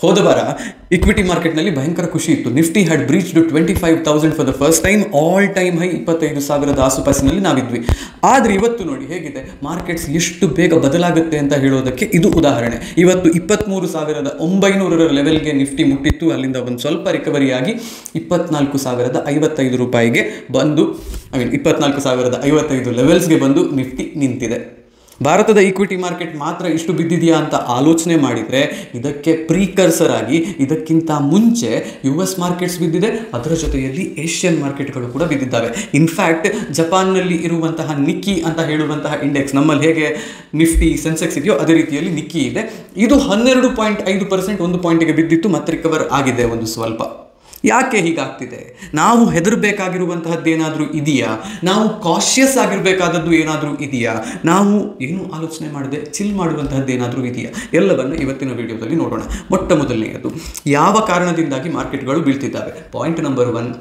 ಹೋದ ವಾರ ಇಕ್ವಿಟಿ ಮಾರ್ಕೆಟ್ನಲ್ಲಿ ಭಯಂಕರ ಖುಷಿ ಇತ್ತು. Nifty had breached 25,000 for the first time. All time high 25,000 ಆಸುಪಾಸಿನಲ್ಲಿ ನಾವಿದ್ವಿ. ಆದರೆ ಇವತ್ತು ನೋಡಿ ಹೇಗಿದೆ, ಮಾರ್ಕೆಟ್ಸ್ ಎಷ್ಟು ಬೇಗ ಬದಲಾಗುತ್ತೆ ಅಂತ ಹೇಳೋದಕ್ಕೆ ಇದು ಉದಾಹರಣೆ. ಇವತ್ತು 23,900 ಲೆವೆಲ್ಗೆ ನಿಫ್ಟಿ ಮುಟ್ಟಿತ್ತು. ಅಲ್ಲಿಂದ ಒಂದು ಸ್ವಲ್ಪ ರಿಕವರಿ ಆಗಿ 24,055 ರೂಪಾಯಿಗೆ ಬಂದು 24,055 ಲೆವೆಲ್ಸ್ಗೆ ಬಂದು ನಿಫ್ಟಿ ನಿಂತಿದೆ. ಭಾರತದ ಈಕ್ವಿಟಿ ಮಾರ್ಕೆಟ್ ಮಾತ್ರ ಇಷ್ಟು ಬಿದ್ದಿದೆಯಾ ಅಂತ ಆಲೋಚನೆ ಮಾಡಿದರೆ ಇದಕ್ಕೆ ಪ್ರೀಕರ್ಸರ್ ಆಗಿ ಇದಕ್ಕಿಂತ ಮುಂಚೆ US ಮಾರ್ಕೆಟ್ಸ್ ಬಿದ್ದಿದೆ. ಅದರ ಜೊತೆಯಲ್ಲಿ ಏಷ್ಯನ್ ಮಾರ್ಕೆಟ್ಗಳು ಕೂಡ ಬಿದ್ದಿದ್ದಾವೆ. ಇನ್ಫ್ಯಾಕ್ಟ್ ಜಪಾನ್ನಲ್ಲಿ ಇರುವಂತಹ ನಿಕ್ಕಿ ಅಂತ ಹೇಳುವಂತಹ ಇಂಡೆಕ್ಸ್, ನಮ್ಮಲ್ಲಿ ಹೇಗೆ ನಿಫ್ಟಿ ಸೆನ್ಸೆಕ್ಸ್ ಇದೆಯೋ ಅದೇ ರೀತಿಯಲ್ಲಿ ನಿಕ್ಕಿ ಇದೆ. ಇದು 12.5% 1 ಪಾಯಿಂಟಿಗೆ ಬಿದ್ದಿತ್ತು, ಮತ್ತೆ ರಿಕವರ್ ಆಗಿದೆ ಒಂದು ಸ್ವಲ್ಪ. ಯಾಕೆ ಹೀಗಾಗ್ತಿದೆ? ನಾವು ಹೆದರಬೇಕಾಗಿರುವಂತಹದ್ದು ಏನಾದರೂ ಇದೆಯಾ? ನಾವು ಕಾಷಿಯಸ್ ಆಗಿರಬೇಕಾದದ್ದು ಏನಾದರೂ ಇದೆಯಾ? ನಾವು ಏನು ಆಲೋಚನೆ ಮಾಡದೆ ಚಿಲ್ ಮಾಡುವಂತಹದ್ದು ಏನಾದರೂ ಇದೆಯಾ? ಎಲ್ಲವನ್ನು ಇವತ್ತಿನ ವಿಡಿಯೋದಲ್ಲಿ ನೋಡೋಣ. ಮೊಟ್ಟ ಮೊದಲನೆಯದು, ಯಾವ ಕಾರಣದಿಂದಾಗಿ ಮಾರ್ಕೆಟ್ಗಳು ಬೀಳ್ತಿದ್ದಾವೆ. Point number 1,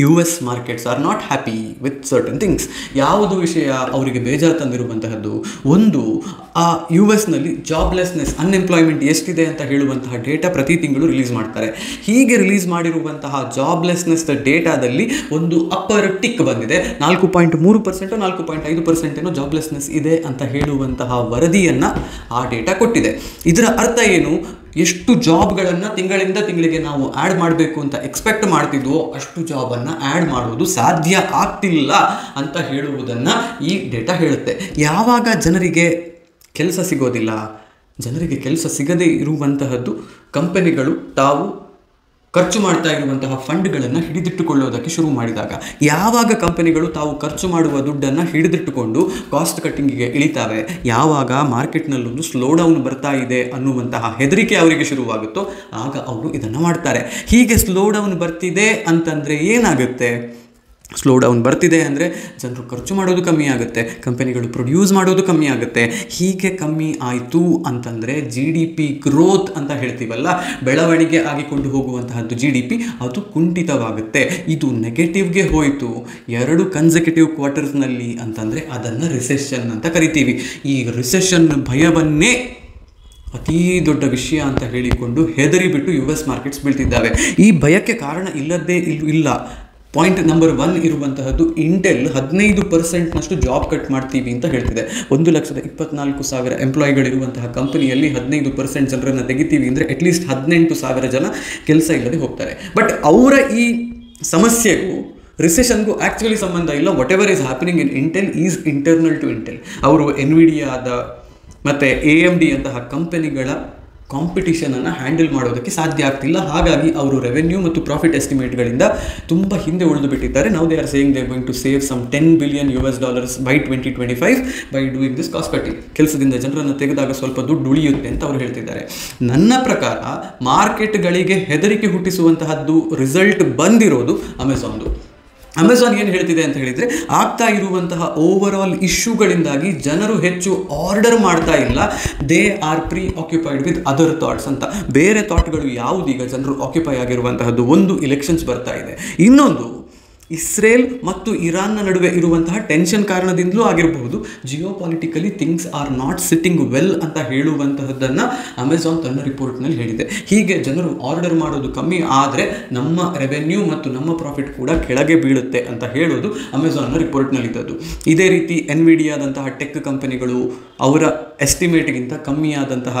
US markets are not happy with certain things. ಯಾವುದು ವಿಷಯ ಅವರಿಗೆ ಬೇಜಾರು ತಂದಿರುವಂತಹದ್ದು? ಒಂದು, ಆ US-ನಲ್ಲಿ ಜಾಬ್ಲೆಸ್ನೆಸ್, ಅನ್ಎಂಪ್ಲಾಯ್ಮೆಂಟ್ ಎಷ್ಟಿದೆ ಅಂತ ಹೇಳುವಂತಹ ಡೇಟಾ ಪ್ರತಿ ತಿಂಗಳು ರಿಲೀಸ್ ಮಾಡ್ತಾರೆ. ಹೀಗೆ ರಿಲೀಸ್ ಮಾಡಿರುವಂತಹ ಜಾಬ್ಲೆಸ್ನೆಸ್ ಡೇಟಾದಲ್ಲಿ ಒಂದು ಅಪ್ಪರ್ ಟಿಕ್ ಬಂದಿದೆ. 4.3% 4.5% ಏನೋ ಜಾಬ್ಲೆಸ್ನೆಸ್ ಇದೆ ಅಂತ ಹೇಳುವಂತಹ ವರದಿಯನ್ನು ಆ ಡೇಟಾ ಕೊಟ್ಟಿದೆ. ಇದರ ಅರ್ಥ ಏನು? ಎಷ್ಟು ಜಾಬ್ಗಳನ್ನು ತಿಂಗಳಿಂದ ತಿಂಗಳಿಗೆ ನಾವು ಆ್ಯಡ್ ಮಾಡಬೇಕು ಅಂತ ಎಕ್ಸ್ಪೆಕ್ಟ್ ಮಾಡ್ತಿದ್ವೋ ಅಷ್ಟು ಜಾಬನ್ನು ಆ್ಯಡ್ ಮಾಡೋದು ಸಾಧ್ಯ ಆಗ್ತಿಲ್ಲ ಅಂತ ಹೇಳುವುದನ್ನು ಈ ಡೇಟಾ ಹೇಳುತ್ತೆ. ಯಾವಾಗ ಜನರಿಗೆ ಕೆಲಸ ಸಿಗೋದಿಲ್ಲ, ಜನರಿಗೆ ಕೆಲಸ ಸಿಗದೇ ಇರುವಂತಹದ್ದು ಕಂಪನಿಗಳು ತಾವು ಖರ್ಚು ಮಾಡ್ತಾ ಇರುವಂತಹ ಫಂಡ್ಗಳನ್ನು ಹಿಡಿದಿಟ್ಟುಕೊಳ್ಳೋದಕ್ಕೆ ಶುರು ಮಾಡಿದಾಗ, ಯಾವಾಗ ಕಂಪನಿಗಳು ತಾವು ಖರ್ಚು ಮಾಡುವ ದುಡ್ಡನ್ನು ಹಿಡಿದಿಟ್ಟುಕೊಂಡು ಕಾಸ್ಟ್ ಕಟ್ಟಿಂಗಿಗೆ ಇಳಿತಾವೆ, ಯಾವಾಗ ಮಾರ್ಕೆಟ್ನಲ್ಲೊಂದು ಸ್ಲೋ ಡೌನ್ ಬರ್ತಾ ಇದೆ ಅನ್ನುವಂತಹ ಹೆದರಿಕೆ ಅವರಿಗೆ ಶುರುವಾಗುತ್ತೋ ಆಗ ಅವರು ಇದನ್ನು ಮಾಡ್ತಾರೆ. ಹೀಗೆ ಸ್ಲೋ ಡೌನ್ ಬರ್ತಿದೆ ಅಂತಂದರೆ ಏನಾಗುತ್ತೆ? ಸ್ಲೋ ಡೌನ್ ಬರ್ತಿದೆ ಅಂದರೆ ಜನರು ಖರ್ಚು ಮಾಡೋದು ಕಮ್ಮಿ ಆಗುತ್ತೆ, ಕಂಪನಿಗಳು ಪ್ರೊಡ್ಯೂಸ್ ಮಾಡೋದು ಕಮ್ಮಿ ಆಗುತ್ತೆ. ಹೀಗೆ ಕಮ್ಮಿ ಆಯಿತು ಅಂತಂದರೆ GDP ಗ್ರೋತ್ ಅಂತ ಹೇಳ್ತೀವಲ್ಲ, ಬೆಳವಣಿಗೆ ಆಗಿಕೊಂಡು ಹೋಗುವಂತಹದ್ದು GDP, ಅದು ಕುಂಠಿತವಾಗುತ್ತೆ. ಇದು ನೆಗೆಟಿವ್ಗೆ ಹೋಯಿತು 2 ಕನ್ಸೆಕ್ಯೂಟಿವ್ ಕ್ವಾರ್ಟರ್ಸ್ನಲ್ಲಿ ಅಂತಂದರೆ ಅದನ್ನು ರಿಸೆಷನ್ ಅಂತ ಕರಿತೀವಿ. ಈ ರಿಸೆಷನ್ ಭಯವನ್ನೇ ಅತೀ ದೊಡ್ಡ ವಿಷಯ ಅಂತ ಹೇಳಿಕೊಂಡು ಹೆದರಿಬಿಟ್ಟು US ಮಾರ್ಕೆಟ್ಸ್ ಬೀಳ್ತಿದ್ದಾವೆ. ಈ ಭಯಕ್ಕೆ ಕಾರಣ ಇಲ್ಲದೇ ಇಲ್ಲ. ಪಾಯಿಂಟ್ ನಂಬರ್ 1 ಇರುವಂತಹದ್ದು, ಇಂಟೆಲ್ 15% ಜಾಬ್ ಕಟ್ ಮಾಡ್ತೀವಿ ಅಂತ ಹೇಳ್ತಿದೆ. 1,24,000 ಎಂಪ್ಲಾಯಿಗಳಿರುವಂತಹ ಕಂಪನಿಯಲ್ಲಿ 15% ಜನರನ್ನು ತೆಗಿತೀವಿ ಅಂದರೆ ಅಟ್ಲೀಸ್ಟ್ 18,000 ಜನ ಕೆಲಸ ಇಲ್ಲದೆ ಹೋಗ್ತಾರೆ. ಬಟ್ ಅವರ ಈ ಸಮಸ್ಯೆಗೂ ರಿಸೆಷನ್ಗೂ ಆ್ಯಕ್ಚುಲಿ ಸಂಬಂಧ ಇಲ್ಲ. Whatever is happening in Intel is internal to Intel. ಅವರು ಎನ್ವಿಡಿಯಾದ ಮತ್ತು AMD ಅಂತಹ ಕಂಪನಿಗಳ ಕಾಂಪಿಟಿಷನನ್ನು ಹ್ಯಾಂಡಲ್ ಮಾಡೋದಕ್ಕೆ ಸಾಧ್ಯ ಆಗ್ತಿಲ್ಲ. ಹಾಗಾಗಿ ಅವರು ರೆವೆನ್ಯೂ ಮತ್ತು ಪ್ರಾಫಿಟ್ ಎಸ್ಟಿಮೇಟ್ಗಳಿಂದ ತುಂಬ ಹಿಂದೆ ಉಳಿದು ಬಿಟ್ಟಿದ್ದಾರೆ. Now they are saying they are going to save some $10 billion by 2025 by doing this cost cutting. ಕೆಲಸದಿಂದ ಜನರನ್ನು ತೆಗೆದಾಗ ಸ್ವಲ್ಪ ದುಡ್ಡು ಉಳಿಯುತ್ತೆ ಅಂತ ಅವರು ಹೇಳ್ತಿದ್ದಾರೆ. ನನ್ನ ಪ್ರಕಾರ ಮಾರ್ಕೆಟ್ಗಳಿಗೆ ಹೆದರಿಕೆ ಹುಟ್ಟಿಸುವಂತಹದ್ದು ರಿಸಲ್ಟ್ ಬಂದಿರೋದು ಅಮೆಝಾನ್ದು. ಅಮೆಝಾನ್ ಏನು ಹೇಳ್ತಿದೆ ಅಂತ ಹೇಳಿದರೆ, ಆಗ್ತಾ ಇರುವಂತಹ ಓವರ್ ಆಲ್ ಇಶ್ಯೂಗಳಿಂದಾಗಿ ಜನರು ಹೆಚ್ಚು ಆರ್ಡರ್ ಮಾಡ್ತಾ ಇಲ್ಲ, they are preoccupied with other thoughts ಅಂತ. ಬೇರೆ ಥಾಟ್ಗಳು ಯಾವುದೀಗ ಜನರು ಆಕ್ಯುಪೈ ಆಗಿರುವಂತಹದ್ದು? ಒಂದು, ಇಲೆಕ್ಷನ್ಸ್ ಬರ್ತಾ ಇದೆ. ಇನ್ನೊಂದು, ಇಸ್ರೇಲ್ ಮತ್ತು ಇರಾನ್ನ ನಡುವೆ ಇರುವಂತಹ ಟೆನ್ಷನ್ ಕಾರಣದಿಂದಲೂ ಆಗಿರಬಹುದು. Geopolitically things are not sitting well ಅಂತ ಹೇಳುವಂತಹದ್ದನ್ನು ಅಮೆಝಾನ್ ತನ್ನ ರಿಪೋರ್ಟ್ನಲ್ಲಿ ಹೇಳಿದೆ. ಹೀಗೆ ಜನರು ಆರ್ಡರ್ ಮಾಡೋದು ಕಮ್ಮಿ ಆದರೆ ನಮ್ಮ ರೆವೆನ್ಯೂ ಮತ್ತು ನಮ್ಮ ಪ್ರಾಫಿಟ್ ಕೂಡ ಕೆಳಗೆ ಬೀಳುತ್ತೆ ಅಂತ ಹೇಳೋದು ಅಮೆಝಾನ್ನ ರಿಪೋರ್ಟ್ನಲ್ಲಿದ್ದದ್ದು. ಇದೇ ರೀತಿ ಎನ್ವಿಡಿಯಾದಂತಹ ಟೆಕ್ ಕಂಪನಿಗಳು ಅವರ ಎಸ್ಟಿಮೇಟ್ಗಿಂತ ಕಮ್ಮಿಯಾದಂತಹ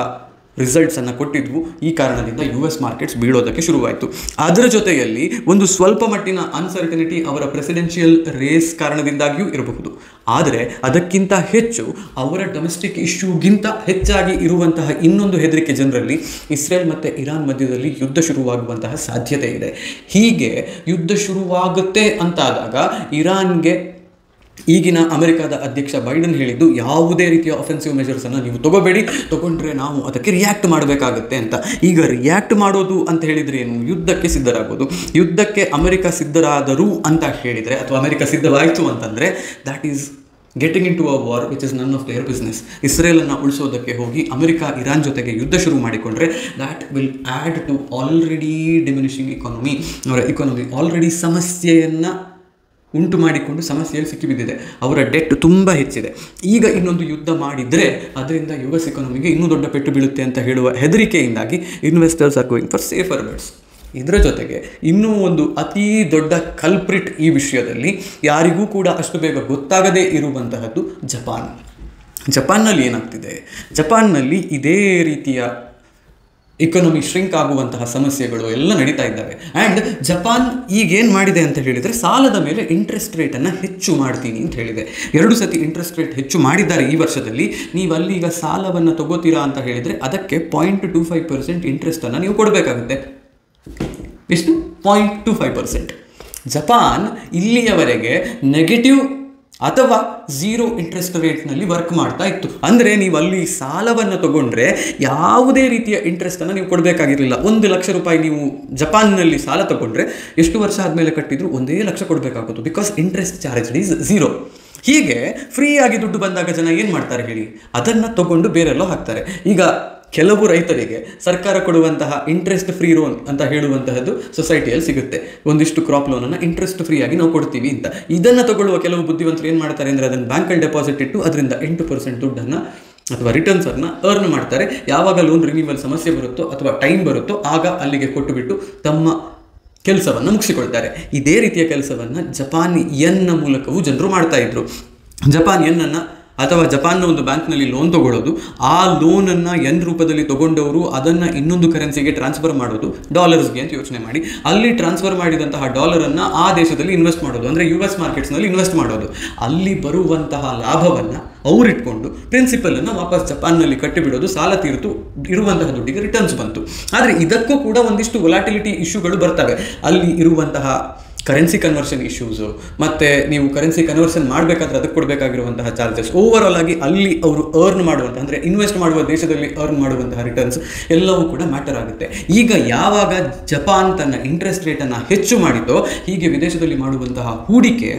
ರಿಸಲ್ಟ್ಸನ್ನು ಕೊಟ್ಟಿದ್ವು. ಈ ಕಾರಣದಿಂದ US ಮಾರ್ಕೆಟ್ಸ್ ಬೀಳೋದಕ್ಕೆ ಶುರುವಾಯಿತು. ಅದರ ಜೊತೆಯಲ್ಲಿ ಒಂದು ಸ್ವಲ್ಪ ಮಟ್ಟಿನ ಅನ್ಸರ್ಟನಿಟಿ ಅವರ ಪ್ರೆಸಿಡೆನ್ಷಿಯಲ್ ರೇಸ್ ಕಾರಣದಿಂದಾಗಿಯೂ ಇರಬಹುದು. ಆದರೆ ಅದಕ್ಕಿಂತ ಹೆಚ್ಚು ಅವರ ಡೊಮೆಸ್ಟಿಕ್ ಇಶ್ಯೂಗಿಂತ ಹೆಚ್ಚಾಗಿ ಇರುವಂತಹ ಇನ್ನೊಂದು ಹೆದರಿಕೆ ಜನರಲ್ಲಿ, ಇಸ್ರೇಲ್ ಮತ್ತು ಇರಾನ್ ಮಧ್ಯದಲ್ಲಿ ಯುದ್ಧ ಶುರುವಾಗುವಂತಹ ಸಾಧ್ಯತೆ ಇದೆ. ಹೀಗೆ ಯುದ್ಧ ಶುರುವಾಗುತ್ತೆ ಅಂತಾದಾಗ ಇರಾನ್ಗೆ ಈಗಿನ ಅಮೆರಿಕದ ಅಧ್ಯಕ್ಷ ಬೈಡನ್ ಹೇಳಿದ್ದು, ಯಾವುದೇ ರೀತಿಯ ಅಫೆನ್ಸಿವ್ ಮೆಜರ್ಸನ್ನು ನೀವು ತಗೊಂಡ್ರೆ ನಾವು ಅದಕ್ಕೆ ರಿಯಾಕ್ಟ್ ಮಾಡಬೇಕಾಗುತ್ತೆ ಅಂತ. ಈಗ ರಿಯಾಕ್ಟ್ ಮಾಡೋದು ಅಂತ ಹೇಳಿದರೆ ಏನು? ಯುದ್ಧಕ್ಕೆ ಸಿದ್ಧರಾಗೋದು. ಯುದ್ಧಕ್ಕೆ ಅಮೆರಿಕ ಸಿದ್ಧರಾದರು ಅಂತ ಹೇಳಿದರೆ, ಅಥವಾ ಅಮೆರಿಕ ಸಿದ್ಧವಾಯಿತು ಅಂತಂದರೆ, that is getting into a war which is none of their business. ಇಸ್ರೇಲನ್ನು ಉಳಿಸೋದಕ್ಕೆ ಹೋಗಿ ಅಮೆರಿಕ ಇರಾನ್ ಜೊತೆಗೆ ಯುದ್ಧ ಶುರು ಮಾಡಿಕೊಂಡ್ರೆ that will add to already diminishing economy. ಅವರ ಇಕಾನಮಿ ಆಲ್ರೆಡಿ ಸಮಸ್ಯೆಯನ್ನು ಉಂಟು ಮಾಡಿಕೊಂಡು ಸಮಸ್ಯೆಯಲ್ಲಿ ಸಿಕ್ಕಿಬಿದ್ದಿದೆ. ಅವರ ಡೆಟ್ ತುಂಬ ಹೆಚ್ಚಿದೆ. ಈಗ ಇನ್ನೊಂದು ಯುದ್ಧ ಮಾಡಿದರೆ ಅದರಿಂದ US ಎಕಾನಮಿಗೆ ಇನ್ನೂ ದೊಡ್ಡ ಪೆಟ್ಟು ಬೀಳುತ್ತೆ ಅಂತ ಹೇಳುವ ಹೆದರಿಕೆಯಿಂದಾಗಿ investors are going for safer bets. ಇದರ ಜೊತೆಗೆ ಇನ್ನೂ ಒಂದು ಅತೀ ದೊಡ್ಡ ಕಲ್ಪ್ರಿಟ್ ಈ ವಿಷಯದಲ್ಲಿ ಯಾರಿಗೂ ಕೂಡ ಅಷ್ಟು ಬೇಗ ಗೊತ್ತಾಗದೇ ಇರುವಂತಹದ್ದು ಜಪಾನ್ನಲ್ಲಿ ಏನಾಗ್ತಿದೆ. ಜಪಾನ್ನಲ್ಲಿ ಇದೇ ರೀತಿಯ ಇಕಾನಮಿ ಶ್ರಿಂಕ್ ಆಗುವಂತಹ ಸಮಸ್ಯೆಗಳು ಎಲ್ಲ ನಡೀತಾ ಇದ್ದಾವೆ. ಆ್ಯಂಡ್ ಜಪಾನ್ ಈಗೇನು ಮಾಡಿದೆ ಅಂತ ಹೇಳಿದರೆ ಸಾಲದ ಮೇಲೆ ಇಂಟ್ರೆಸ್ಟ್ ರೇಟನ್ನು ಹೆಚ್ಚು ಮಾಡ್ತೀನಿ ಅಂತ ಹೇಳಿದೆ. 2 ಸತಿ ಇಂಟ್ರೆಸ್ಟ್ ರೇಟ್ ಹೆಚ್ಚು ಮಾಡಿದ್ದಾರೆ ಈ ವರ್ಷದಲ್ಲಿ. ನೀವು ಅಲ್ಲಿ ಈಗ ಸಾಲವನ್ನು ತಗೋತೀರಾ ಅಂತ ಹೇಳಿದರೆ ಅದಕ್ಕೆ 0.25% ಇಂಟ್ರೆಸ್ಟನ್ನು ನೀವು ಕೊಡಬೇಕಾಗುತ್ತೆ. ಎಷ್ಟು? 0.25%. ಜಪಾನ್ ಇಲ್ಲಿಯವರೆಗೆ ನೆಗೆಟಿವ್ ಅಥವಾ 0 ಇಂಟ್ರೆಸ್ಟ್ ರೇಟ್ನಲ್ಲಿ ವರ್ಕ್ ಮಾಡ್ತಾ ಇತ್ತು. ಅಂದರೆ ನೀವು ಅಲ್ಲಿ ಸಾಲವನ್ನು ತಗೊಂಡ್ರೆ ಯಾವುದೇ ರೀತಿಯ ಇಂಟ್ರೆಸ್ಟನ್ನು ನೀವು ಕೊಡಬೇಕಾಗಿರಲಿಲ್ಲ. 1 ಲಕ್ಷ ರೂಪಾಯಿ ನೀವು ಜಪಾನ್ನಲ್ಲಿ ಸಾಲ ತಗೊಂಡ್ರೆ ಎಷ್ಟು ವರ್ಷ ಆದಮೇಲೆ ಕಟ್ಟಿದ್ರು 1 ಲಕ್ಷ ಕೊಡಬೇಕಾಗುತ್ತು. Because interest charge is 0. ಹೀಗೆ ಫ್ರೀಯಾಗಿ ದುಡ್ಡು ಬಂದಾಗ ಜನ ಏನು ಮಾಡ್ತಾರೆ ಹೇಳಿ, ಅದನ್ನು ತಗೊಂಡು ಬೇರೆಲ್ಲೋ ಹಾಕ್ತಾರೆ. ಈಗ ಕೆಲವು ರೈತರಿಗೆ ಸರ್ಕಾರ ಕೊಡುವಂತಹ ಇಂಟ್ರೆಸ್ಟ್ ಫ್ರೀ ಲೋನ್ ಅಂತ ಹೇಳುವಂತಹದ್ದು ಸೊಸೈಟಿಯಲ್ಲಿ ಸಿಗುತ್ತೆ. ಒಂದಿಷ್ಟು ಕ್ರಾಪ್ ಲೋನನ್ನು ಇಂಟ್ರೆಸ್ಟ್ ಫ್ರೀ ಆಗಿ ನಾವು ಕೊಡ್ತೀವಿ ಅಂತ. ಇದನ್ನು ತಗೊಳ್ಳುವ ಕೆಲವು ಬುದ್ಧಿವಂತರು ಏನು ಮಾಡ್ತಾರೆ ಅಂದರೆ ಅದನ್ನು ಬ್ಯಾಂಕಲ್ಲಿ ಡೆಪಾಸಿಟ್ ಇಟ್ಟು ಅದರಿಂದ 8% ದುಡ್ಡನ್ನು ಅಥವಾ ರಿಟರ್ನ್ಸನ್ನು ಅರ್ನ್ ಮಾಡ್ತಾರೆ. ಯಾವಾಗ ಲೋನ್ ರಿನ್ಯೂವಲ್ ಸಮಸ್ಯೆ ಬರುತ್ತೋ ಅಥವಾ ಟೈಮ್ ಬರುತ್ತೋ ಆಗ ಅಲ್ಲಿಗೆ ಕೊಟ್ಟುಬಿಟ್ಟು ತಮ್ಮ ಕೆಲಸವನ್ನು ಮುಗಿಸಿಕೊಳ್ತಾರೆ. ಇದೇ ರೀತಿಯ ಕೆಲಸವನ್ನು ಜಪಾನ್ ಯೆನ್ನ ಮೂಲಕವೂ ಜನರು ಮಾಡ್ತಾ ಇದ್ರು. ಜಪಾನ್ ಯೆನ್ನನ್ನು ಅಥವಾ ಜಪಾನ್ನ ಒಂದು ಬ್ಯಾಂಕ್ನಲ್ಲಿ ಲೋನ್ ತೊಗೊಳ್ಳೋದು, ಆ ಲೋನನ್ನು ಯೆನ್ ರೂಪದಲ್ಲಿ ತೊಗೊಂಡವರು ಅದನ್ನು ಇನ್ನೊಂದು ಕರೆನ್ಸಿಗೆ ಟ್ರಾನ್ಸ್ಫರ್ ಮಾಡೋದು, ಡಾಲರ್ಸ್ಗೆ ಅಂತ ಯೋಚನೆ ಮಾಡಿ. ಅಲ್ಲಿ ಟ್ರಾನ್ಸ್ಫರ್ ಮಾಡಿದಂತಹ ಡಾಲರನ್ನು ಆ ದೇಶದಲ್ಲಿ ಇನ್ವೆಸ್ಟ್ ಮಾಡೋದು, ಅಂದರೆ US ಮಾರ್ಕೆಟ್ಸ್ನಲ್ಲಿ ಇನ್ವೆಸ್ಟ್ ಮಾಡೋದು. ಅಲ್ಲಿ ಬರುವಂತಹ ಲಾಭವನ್ನು ಅವರಿಟ್ಕೊಂಡು ಪ್ರಿನ್ಸಿಪಲನ್ನು ವಾಪಸ್ ಜಪಾನ್ನಲ್ಲಿ ಕಟ್ಟಿಬಿಡೋದು. ಸಾಲ ತೀರ್ತು ಇರುವಂತಹ ದುಡ್ಡಿಗೆ ರಿಟರ್ನ್ಸ್ ಬಂತು. ಆದರೆ ಇದಕ್ಕೂ ಕೂಡ ಒಂದಿಷ್ಟು ವೊಲಾಟಿಲಿಟಿ ಇಶ್ಯೂಗಳು ಬರ್ತವೆ. ಅಲ್ಲಿ ಇರುವಂತಹ ಕರೆನ್ಸಿ ಕನ್ವರ್ಷನ್ ಇಶ್ಯೂಸು, ಮತ್ತು ನೀವು ಕರೆನ್ಸಿ ಕನ್ವರ್ಷನ್ ಮಾಡಬೇಕಾದ್ರೆ ಅದಕ್ಕೆ ಕೊಡಬೇಕಾಗಿರುವಂತಹ ಚಾರ್ಜಸ್, ಓವರಾಲ್ ಆಗಿ ಅಲ್ಲಿ ಅವರು ಅರ್ನ್ ಮಾಡುವಂಥ, ಅಂದರೆ ಇನ್ವೆಸ್ಟ್ ಮಾಡುವ ದೇಶದಲ್ಲಿ ಅರ್ನ್ ಮಾಡುವಂತಹ ರಿಟರ್ನ್ಸ್ ಎಲ್ಲವೂ ಕೂಡ ಮ್ಯಾಟರ್ ಆಗುತ್ತೆ. ಈಗ ಯಾವಾಗ ಜಪಾನ್ ತನ್ನ ಇಂಟ್ರೆಸ್ಟ್ ರೇಟನ್ನು ಹೆಚ್ಚು ಮಾಡಿತೋ ಹೀಗೆ ವಿದೇಶದಲ್ಲಿ ಮಾಡುವಂತಹ ಹೂಡಿಕೆ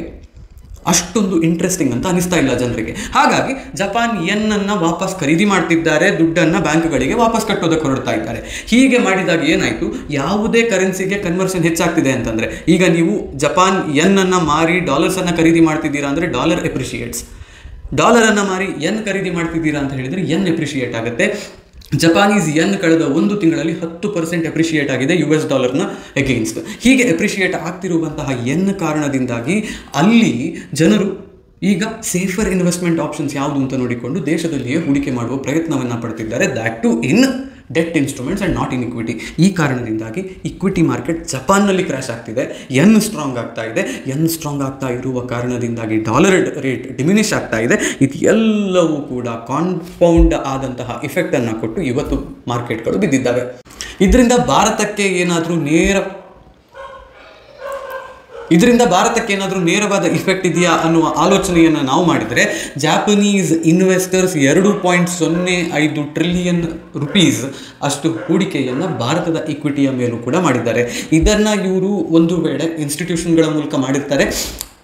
ಅಷ್ಟೊಂದು ಇಂಟ್ರೆಸ್ಟಿಂಗ್ ಅಂತ ಅನಿಸ್ತಾ ಇಲ್ಲ ಜನರಿಗೆ. ಹಾಗಾಗಿ ಜಪಾನ್ ಯೆನ್ನನ್ನು ವಾಪಸ್ ಖರೀದಿ ಮಾಡ್ತಿದ್ದಾರೆ, ದುಡ್ಡನ್ನು ಬ್ಯಾಂಕ್ಗಳಿಗೆ ವಾಪಸ್ ಕಟ್ಟೋದಕ್ಕೆ ಹೊರಡ್ತಾ ಇದ್ದಾರೆ. ಹೀಗೆ ಮಾಡಿದಾಗ ಏನಾಯಿತು, ಯಾವುದೇ ಕರೆನ್ಸಿಗೆ ಕನ್ವರ್ಷನ್ ಹೆಚ್ಚಾಗ್ತಿದೆ ಅಂತಂದರೆ, ಈಗ ನೀವು ಜಪಾನ್ ಯೆನ್ನನ್ನು ಮಾರಿ ಡಾಲರ್ಸನ್ನು ಖರೀದಿ ಮಾಡ್ತಿದ್ದೀರಾ ಅಂದರೆ ಡಾಲರ್ ಎಪ್ರಿಷಿಯೇಟ್ಸ್, ಡಾಲರನ್ನು ಮಾರಿ ಯೆನ್ ಖರೀದಿ ಮಾಡ್ತಿದ್ದೀರಾ ಅಂತ ಹೇಳಿದರೆ ಯೆನ್ ಎಪ್ರಿಷಿಯೇಟ್ ಆಗುತ್ತೆ. ಜಪಾನೀಸ್ ಯೆನ್ ಕಳೆದ 1 ತಿಂಗಳಲ್ಲಿ 10% ಎಪ್ರಿಷಿಯೇಟ್ ಆಗಿದೆ US ಡಾಲರ್ನ ಎಗೇನ್ಸ್ಟ್. ಹೀಗೆ ಎಪ್ರಿಷಿಯೇಟ್ ಆಗ್ತಿರುವಂತಹ ಯೆನ್ ಕಾರಣದಿಂದಾಗಿ ಅಲ್ಲಿ ಜನರು ಈಗ ಸೇಫರ್ ಇನ್ವೆಸ್ಟ್ಮೆಂಟ್ ಆಪ್ಷನ್ಸ್ ಯಾವುದು ಅಂತ ನೋಡಿಕೊಂಡು ದೇಶದಲ್ಲಿಯೇ ಹೂಡಿಕೆ ಮಾಡುವ ಪ್ರಯತ್ನವನ್ನು ಪಡ್ತಿದ್ದಾರೆ. That to in debt instruments and not in equity. ಈ ಕಾರಣದಿಂದಾಗಿ ಇಕ್ವಿಟಿ ಮಾರ್ಕೆಟ್ ಜಪಾನ್ನಲ್ಲಿ ಕ್ರ್ಯಾಶ್ ಆಗ್ತಿದೆ. ಯೆನ್ ಸ್ಟ್ರಾಂಗ್ ಆಗ್ತಾ ಇದೆ. ಯೆನ್ ಸ್ಟ್ರಾಂಗ್ ಆಗ್ತಾ ಇರುವ ಕಾರಣದಿಂದಾಗಿ ಡಾಲರ್ ರೇಟ್ ಡಿಮಿನಿಷ್ ಆಗ್ತಾ ಇದೆ. ಇದೆಲ್ಲವೂ ಕೂಡ ಕಾಂಪೌಂಡ್ ಆದಂತಹ ಇಫೆಕ್ಟನ್ನು ಕೊಟ್ಟು ಇವತ್ತು ಮಾರ್ಕೆಟ್ಗಳು ಬಿದ್ದಿದ್ದಾವೆ. ಇದರಿಂದ ಭಾರತಕ್ಕೆ ಏನಾದರೂ ನೇರವಾದ ಇಫೆಕ್ಟ್ ಇದೆಯಾ ಅನ್ನುವ ಆಲೋಚನೆಯನ್ನು ನಾವು ಮಾಡಿದರೆ, ಜಾಪನೀಸ್ ಇನ್ವೆಸ್ಟರ್ಸ್ 2.05 ಟ್ರಿಲಿಯನ್ ರುಪೀಸ್ ಅಷ್ಟು ಹೂಡಿಕೆಯನ್ನು ಭಾರತದ ಇಕ್ವಿಟಿಯ ಮೇಲೂ ಕೂಡ ಮಾಡಿದ್ದಾರೆ. ಇದನ್ನು ಇವರು ಒಂದು ವೇಳೆ ಇನ್ಸ್ಟಿಟ್ಯೂಷನ್ಗಳ ಮೂಲಕ ಮಾಡಿರ್ತಾರೆ.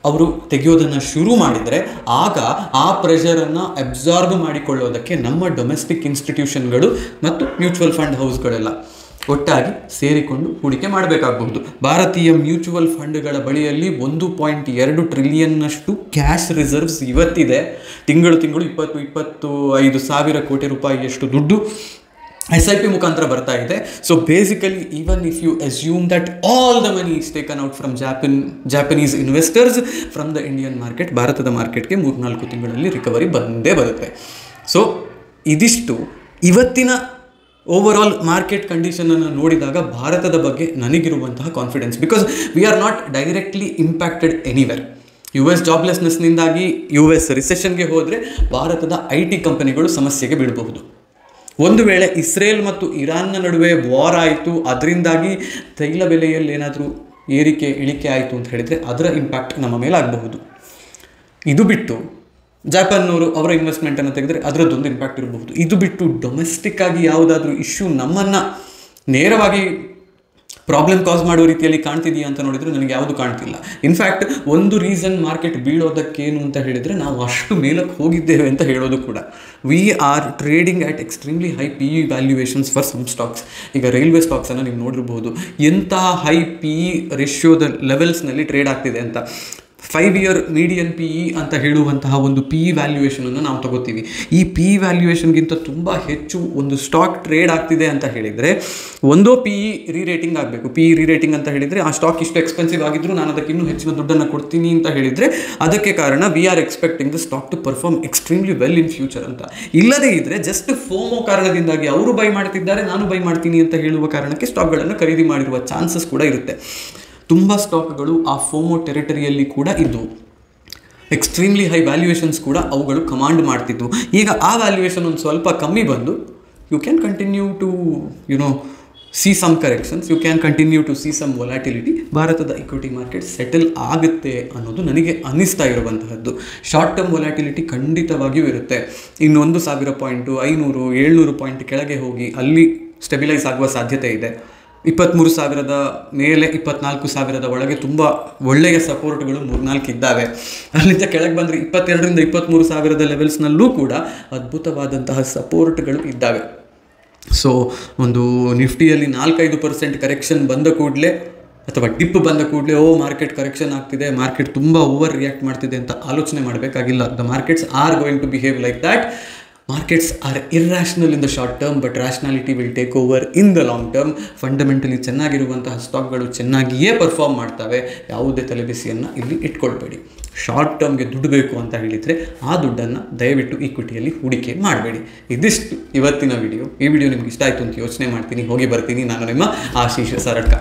ಅವರು ತೆಗೆಯೋದನ್ನು ಶುರು ಮಾಡಿದರೆ ಆಗ ಆ ಪ್ರೆಷರನ್ನು ಅಬ್ಸಾರ್ಬ್ ಮಾಡಿಕೊಳ್ಳೋದಕ್ಕೆ ನಮ್ಮ ಡೊಮೆಸ್ಟಿಕ್ ಇನ್ಸ್ಟಿಟ್ಯೂಷನ್ಗಳು ಮತ್ತು ಮ್ಯೂಚುವಲ್ ಫಂಡ್ ಹೌಸ್ಗಳೆಲ್ಲ ಒಟ್ಟಾಗಿ ಸೇರಿಕೊಂಡು ಹೂಡಿಕೆ ಮಾಡಬೇಕಾಗಬಹುದು. ಭಾರತೀಯ ಮ್ಯೂಚುವಲ್ ಫಂಡ್ಗಳ ಬಳಿಯಲ್ಲಿ 1.2 ಟ್ರಿಲಿಯನ್ನಷ್ಟು ಕ್ಯಾಶ್ ರಿಸರ್ವ್ಸ್ ಇವತ್ತಿದೆ. ತಿಂಗಳು 20-25 ಸಾವಿರ ಕೋಟಿ ರೂಪಾಯಿಯಷ್ಟು ದುಡ್ಡು SIP ಮುಖಾಂತರ ಬರ್ತಾ ಇದೆ. So basically even if you assume that all the money is taken out from Japanese investors from the Indian market, ಭಾರತದ ಮಾರ್ಕೆಟ್ಗೆ 3-4 ತಿಂಗಳಲ್ಲಿ ರಿಕವರಿ ಬಂದೇ ಬರುತ್ತೆ. ಸೊ ಇದಿಷ್ಟು ಇವತ್ತಿನ ಓವರಾಲ್ ಮಾರ್ಕೆಟ್ ಕಂಡೀಷನನ್ನು ನೋಡಿದಾಗ ಭಾರತದ ಬಗ್ಗೆ ನನಗಿರುವಂತಹ confidence. Because we are not directly impacted anywhere. US ಜಾಬ್ಲೆಸ್ನೆಸ್ನಿಂದಾಗಿ US ರಿಸೆಷನ್ಗೆ ಹೋದರೆ ಭಾರತದ IT ಕಂಪನಿಗಳು ಸಮಸ್ಯೆಗೆ ಬೀಳಬಹುದು. ಒಂದು ವೇಳೆ ಇಸ್ರೇಲ್ ಮತ್ತು ಇರಾನ್ನ ನಡುವೆ ವಾರ್ ಆಯಿತು, ಅದರಿಂದಾಗಿ ತೈಲ ಬೆಲೆಯಲ್ಲಿ ಏನಾದರೂ ಇಳಿಕೆ ಆಯಿತು ಅಂತ ಹೇಳಿದರೆ ಅದರ ಇಂಪ್ಯಾಕ್ಟ್ ನಮ್ಮ ಮೇಲೆ ಆಗಬಹುದು. ಇದು ಬಿಟ್ಟು ಜಾಪಾನ್ನವರು ಅವರ ಇನ್ವೆಸ್ಟ್ಮೆಂಟನ್ನು ತೆಗೆದರೆ ಅದರದ್ದೊಂದು ಇಂಪ್ಯಾಕ್ಟ್ ಇರಬಹುದು. ಇದು ಬಿಟ್ಟು ಡೊಮೆಸ್ಟಿಕ್ ಆಗಿ ಯಾವುದಾದ್ರೂ ಇಶ್ಯೂ ನಮ್ಮನ್ನು ನೇರವಾಗಿ ಪ್ರಾಬ್ಲಮ್ ಕಾಸ್ ಮಾಡೋ ರೀತಿಯಲ್ಲಿ ಕಾಣ್ತಿದೆಯಾ ಅಂತ ನೋಡಿದರೆ ನನಗೆ ಯಾವುದು ಕಾಣ್ತಿಲ್ಲ. ಇನ್ಫ್ಯಾಕ್ಟ್ ಒಂದು ರೀಸನ್ ಮಾರ್ಕೆಟ್ ಬೀಳೋದಕ್ಕೇನು ಅಂತ ಹೇಳಿದರೆ ನಾವು ಅಷ್ಟು ಮೇಲಕ್ಕೆ ಹೋಗಿದ್ದೇವೆ ಅಂತ ಹೇಳೋದು ಕೂಡ. We are trading at extremely high PE valuations for some stocks. ಈಗ ರೈಲ್ವೆ ಸ್ಟಾಕ್ಸನ್ನು ನೀವು ನೋಡಿರ್ಬೋದು ಎಂಥ ಹೈ PE ರೇಷ್ಯೋದ ಲೆವೆಲ್ಸ್ನಲ್ಲಿ ಟ್ರೇಡ್ ಆಗ್ತಿದೆ ಅಂತ. 5 ಇಯರ್ ಮೀಡಿಯನ್ ಪಿ ಇ ಅಂತ ಹೇಳುವಂತಹ ಒಂದು ಪಿ ಇ ವ್ಯಾಲ್ಯೂಯೇಷನನ್ನು ನಾವು ತಗೋತೀವಿ. ಈ ಪಿ ಇ ವ್ಯಾಲ್ಯೂಯೇಷನ್ಗಿಂತ ತುಂಬ ಹೆಚ್ಚು ಒಂದು ಸ್ಟಾಕ್ ಟ್ರೇಡ್ ಆಗ್ತಿದೆ ಅಂತ ಹೇಳಿದರೆ ಒಂದೋ ಪಿ ಇ ರೀರೇಟಿಂಗ್ ಆಗಬೇಕು. ಪಿ ಇ ರೀರೇಟಿಂಗ್ ಅಂತ ಹೇಳಿದರೆ ಆ ಸ್ಟಾಕ್ ಇಷ್ಟು ಎಕ್ಸ್ಪೆನ್ಸಿವ್ ಆಗಿದ್ರು ನಾನು ಅದಕ್ಕೆ ಇನ್ನೂ ಹೆಚ್ಚಿನ ದುಡ್ಡನ್ನು ಕೊಡ್ತೀನಿ ಅಂತ ಹೇಳಿದರೆ ಅದಕ್ಕೆ ಕಾರಣ we are expecting the stock to perform extremely well in future ಅಂತ. ಇಲ್ಲದೇ ಇದ್ದರೆ ಜಸ್ಟ್ ಫೋಮೋ ಕಾರಣದಿಂದಾಗಿ ಅವರು ಬೈ ಮಾಡ್ತಿದ್ದಾರೆ ನಾನು ಬೈ ಮಾಡ್ತೀನಿ ಅಂತ ಹೇಳುವ ಕಾರಣಕ್ಕೆ ಸ್ಟಾಕ್ಗಳನ್ನು ಖರೀದಿ ಮಾಡಿರುವ ಚಾನ್ಸಸ್ ಕೂಡ ಇರುತ್ತೆ. ತುಂಬ ಸ್ಟಾಕ್ಗಳು ಆ ಫೋಮೋ ಟೆರಿಟರಿಯಲ್ಲಿ ಕೂಡ ಇದ್ದು ಎಕ್ಸ್ಟ್ರೀಮ್ಲಿ ಹೈ ವ್ಯಾಲ್ಯೂಯೇಷನ್ಸ್ ಕೂಡ ಅವುಗಳು ಕಮಾಂಡ್ ಮಾಡ್ತಿದ್ವು. ಈಗ ಆ ವ್ಯಾಲ್ಯೂಯೇಷನ್ ಒಂದು ಸ್ವಲ್ಪ ಕಮ್ಮಿ ಬಂದು you can continue to see some corrections, you can continue to see some volatility. ಭಾರತದ ಇಕ್ವಿಟಿ ಮಾರ್ಕೆಟ್ ಸೆಟಲ್ ಆಗುತ್ತೆ ಅನ್ನೋದು ನನಗೆ ಅನ್ನಿಸ್ತಾ ಇರುವಂತಹದ್ದು. ಶಾರ್ಟ್ ಟರ್ಮ್ ವೊಲಾಟಿಲಿಟಿ ಖಂಡಿತವಾಗಿಯೂ ಇರುತ್ತೆ. ಇನ್ನು 1,000 ಪಾಯಿಂಟು 500 700 ಪಾಯಿಂಟ್ ಕೆಳಗೆ ಹೋಗಿ ಅಲ್ಲಿ ಸ್ಟೆಬಿಲೈಸ್ ಆಗುವ ಸಾಧ್ಯತೆ ಇದೆ. 23,000 ಮೇಲೆ 24,000 ಒಳಗೆ ತುಂಬ ಒಳ್ಳೆಯ ಸಪೋರ್ಟ್ಗಳು 3-4 ಇದ್ದಾವೆ. ಅಲ್ಲಿಂದ ಕೆಳಗೆ ಬಂದರೆ 22,000 23,000 ಲೆವೆಲ್ಸ್ನಲ್ಲೂ ಕೂಡ ಅದ್ಭುತವಾದಂತಹ ಸಪೋರ್ಟ್ಗಳು ಇದ್ದಾವೆ. ಸೊ ಒಂದು ನಿಫ್ಟಿಯಲ್ಲಿ 4-5% ಕರೆಕ್ಷನ್ ಬಂದ ಕೂಡಲೇ ಅಥವಾ ಡಿಪ್ ಬಂದ ಕೂಡಲೇ ಮಾರ್ಕೆಟ್ ಕರೆಕ್ಷನ್ ಆಗ್ತಿದೆ, ಮಾರ್ಕೆಟ್ ತುಂಬ ಓವರ್ ರಿಯಾಕ್ಟ್ ಮಾಡ್ತಿದೆ ಅಂತ ಆಲೋಚನೆ ಮಾಡಬೇಕಾಗಿಲ್ಲ. The markets are going to behave like that. Markets are irrational in the short term, but rationality will take over in the long term. Fundamentally ಚೆನ್ನಾಗಿರುವಂತಹ ಸ್ಟಾಕ್ಗಳು ಚೆನ್ನಾಗಿಯೇ ಪರ್ಫಾರ್ಮ್ ಮಾಡ್ತವೆ. ಯಾವುದೇ ತಲೆಬಿಸಿಯನ್ನು ಇಲ್ಲಿ ಇಟ್ಕೊಳ್ಬೇಡಿ. ಶಾರ್ಟ್ ಟರ್ಮ್ಗೆ ದುಡ್ಡು ಬೇಕು ಅಂತ ಹೇಳಿದರೆ ಆ ದುಡ್ಡನ್ನು ದಯವಿಟ್ಟು ಈಕ್ವಿಟಿಯಲ್ಲಿ ಹೂಡಿಕೆ ಮಾಡಬೇಡಿ. ಇದಿಷ್ಟು ಇವತ್ತಿನ ವಿಡಿಯೋ. ಈ ವಿಡಿಯೋ ನಿಮ್ಗೆ ಇಷ್ಟ ಆಯಿತು ಅಂತ ಯೋಚನೆ ಮಾಡ್ತೀನಿ, ಹೋಗಿ ಬರ್ತೀನಿ. ನಾನು ನಿಮ್ಮ ಆಶೀಶ್ ಸರಡ್ಕ.